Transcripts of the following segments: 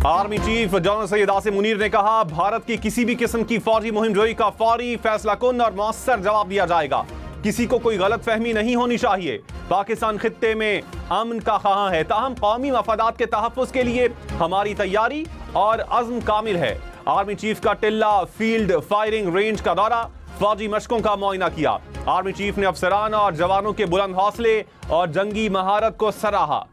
Army chief general Syed Asim Munir ने कहा, भारत की किसी भी किस्म की फौजी मुहिम जोई का फौरी फैसला कुन और मौसर जवाब दिया जाएगा। किसी को कोई गलत फहमी नहीं होनी चाहिए। पाकिस्तान खित्ते में अमन का ख़्वाह है, ताहम कौमी मफादात के तहफ़्फ़ुज़ के लिए हमारी तैयारी और अज़्म कामिल है। आर्मी चीफ का टिल्ला फील्ड फायरिंग रेंज का दौरा, फौजी मशकों का मुआयना किया। आर्मी चीफ ने अफसरान और जवानों के बुलंद हौसले और जंगी महारत को सराहा।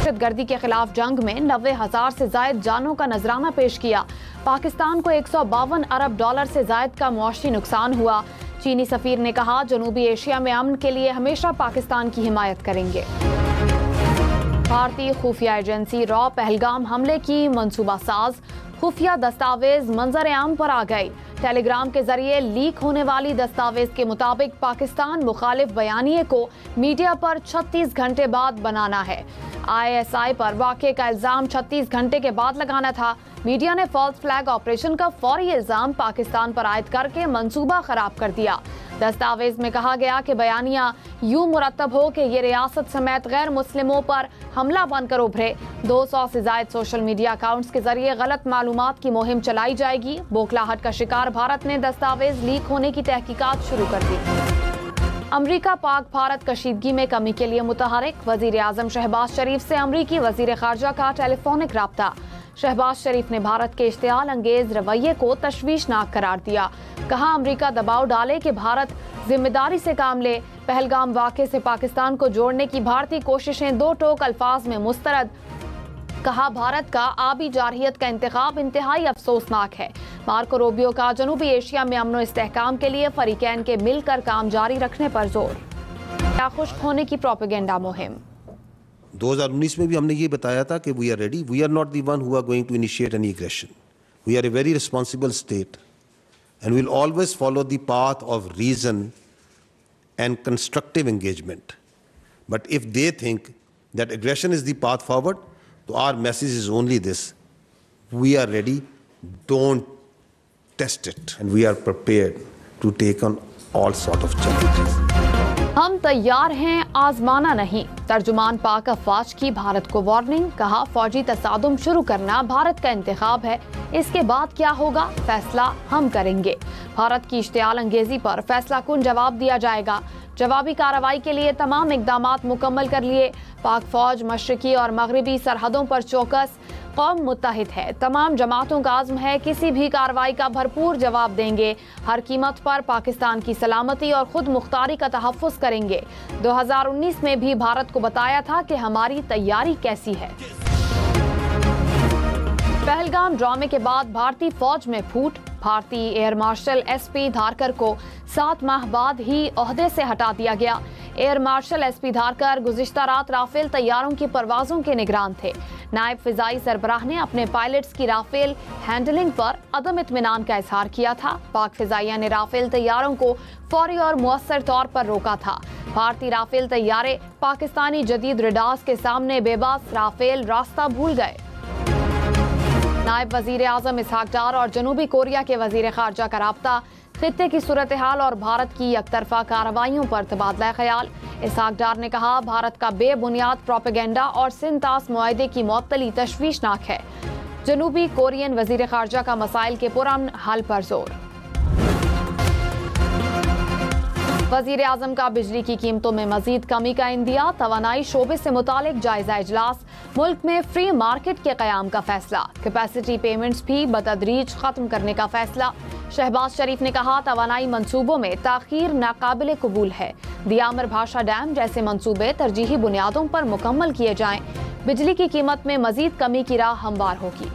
दहशतगर्दी के खिलाफ जंग में 90,000 से ज्यादा जानों का नजराना पेश किया। पाकिस्तान को 152 अरब डॉलर से ज्यादा का मुआशी नुकसान हुआ। चीनी सफीर ने कहा, जनूबी एशिया में अमन के लिए हमेशा पाकिस्तान की हिमायत करेंगे। भारतीय खुफिया एजेंसी रॉ पहलगाम हमले की मंसूबा साज, खुफिया दस्तावेज मंजर आम पर आ गए। टेलीग्राम के जरिए लीक होने वाली दस्तावेज के मुताबिक पाकिस्तान मुखालिफ बयानिए को मीडिया पर 36 घंटे बाद बनाना है। ISI पर वाक़े का इल्ज़ाम 36 घंटे के बाद लगाना था। मीडिया ने फॉल्स फ्लैग ऑपरेशन का फौरी इल्ज़ाम पाकिस्तान पर आयद करके मंसूबा खराब कर दिया। दस्तावेज में कहा गया कि बयानिया यूं मुरतब हो कि ये रियासत समेत गैर मुस्लिमों पर हमला बनकर उभरे। 200 से ज्यादा सोशल मीडिया अकाउंट्स के जरिए गलत मालूमात की मुहिम चलाई जाएगी। बौखलाहट का शिकार भारत ने दस्तावेज लीक होने की तहकीकात शुरू कर दी। अमरीका पाक भारत कशीदगी में कमी के लिए मुतहरिक, वजीर आजम शहबाज शरीफ से अमरीकी वजीर खारजा का टेलीफोनिक राब्ता। शहबाज शरीफ ने भारत के इश्तियाल अंगेज रवैये को तशवीशनाक करार दिया। कहा, अमरीका दबाव डाले कि भारत जिम्मेदारी से काम ले। पहलगाम वाक़े से पाकिस्तान को जोड़ने की भारतीय कोशिशें दो टोक अल्फाज में मुस्तरद। कहा, भारत का आबी जारहियत का इंतखाब इंतहाई अफसोसनाक है। मार्को रूबियो का जनूबी एशिया में अमन इस्तेहकाम के लिए फरीकैन के मिलकर काम जारी रखने पर जोर। क्या खुश्क होने की प्रोपेगेंडा मुहिम। 2019 में भी हमने ये बताया था कि we are ready, we are not the one who are going to initiate any aggression, we are a very responsible state and will always follow the path of reason and constructive engagement. But if they think that aggression is the path forward, तो our message is only this, we are ready, don't test it and we are prepared to take on all sort of challenges. हम तैयार हैं, आजमाना नहीं। तर्जुमान पाक अफवाज की भारत को warning. कहा, फौजी तसादुम शुरू करना भारत का इंतखाब है, इसके बाद क्या होगा फैसला हम करेंगे। भारत की इश्तियाल अंगेजी पर फैसला कुन जवाब दिया जाएगा। जवाबी कार्रवाई के लिए तमाम इकदामात मुकम्मल कर लिए। पाक फौज मशरकी और मगरबी सरहदों पर चौकस, कौम मुत्तहिद है। तमाम जमातों का आज़म है, किसी भी कार्रवाई का भरपूर जवाब देंगे। हर कीमत पर पाकिस्तान की सलामती और खुद मुख्तारी का तहफ़्फ़ुज़ करेंगे। 2019 में भी भारत को बताया था कि हमारी तैयारी कैसी है। पहलगाम ड्रामे के बाद भारतीय फौज में फूट। भारतीय एयर मार्शल SP धारकर को 7 माह बाद ही ओहदे से हटा दिया गया। एयर मार्शल SP धारकर गुज़िश्ता रात राफेल तैयारों की परवाज़ों के निगरान थे। नायब फिजाई सरबराह ने अपने पायलट्स की राफेल हैंडलिंग पर अदम इत्मीनान का इजहार किया था। पाक फिजाइया ने राफेल तैयारों को फौरी और मुअस्सर तौर पर रोका था। भारतीय राफेल तैयारे पाकिस्तानी जदीद रडार्स के सामने बेबस राफेल रास्ता भूल गए। नायब वजीर आजम इसहाक डार और जनूबी कोरिया के वजीर खारजा का राब्ता। खित्ते की सूरत हाल और भारत की एकतरफा कार्रवाइयों पर तबादला ख्याल। इसहाक डार ने कहा, भारत का बेबुनियाद प्रोपेगेंडा और सिंतास मुआहदे की मुअत्तली तशवीशनाक है। जनूबी कोरियन वजीर खारजा का मसाइल के पुरअमन हल पर जोर। वजीर आजम का बिजली की कीमतों में मजीद कमी का इंदिया। तवानाई शोबे से मुतालिक जायजा इजलास। मुल्क में फ्री मार्केट के क़याम का फैसला। कैपेसिटी पेमेंट्स भी बतदरीज खत्म करने का फैसला। शहबाज शरीफ ने कहा, तवानाई मंसूबों में ताखीर नाकाबिले कबूल है। दियामर भाषा डैम जैसे मंसूबे तरजीही बुनियादों पर मुकम्मल किए जाएं। बिजली की कीमत में मजीद कमी की राह हमवार होगी।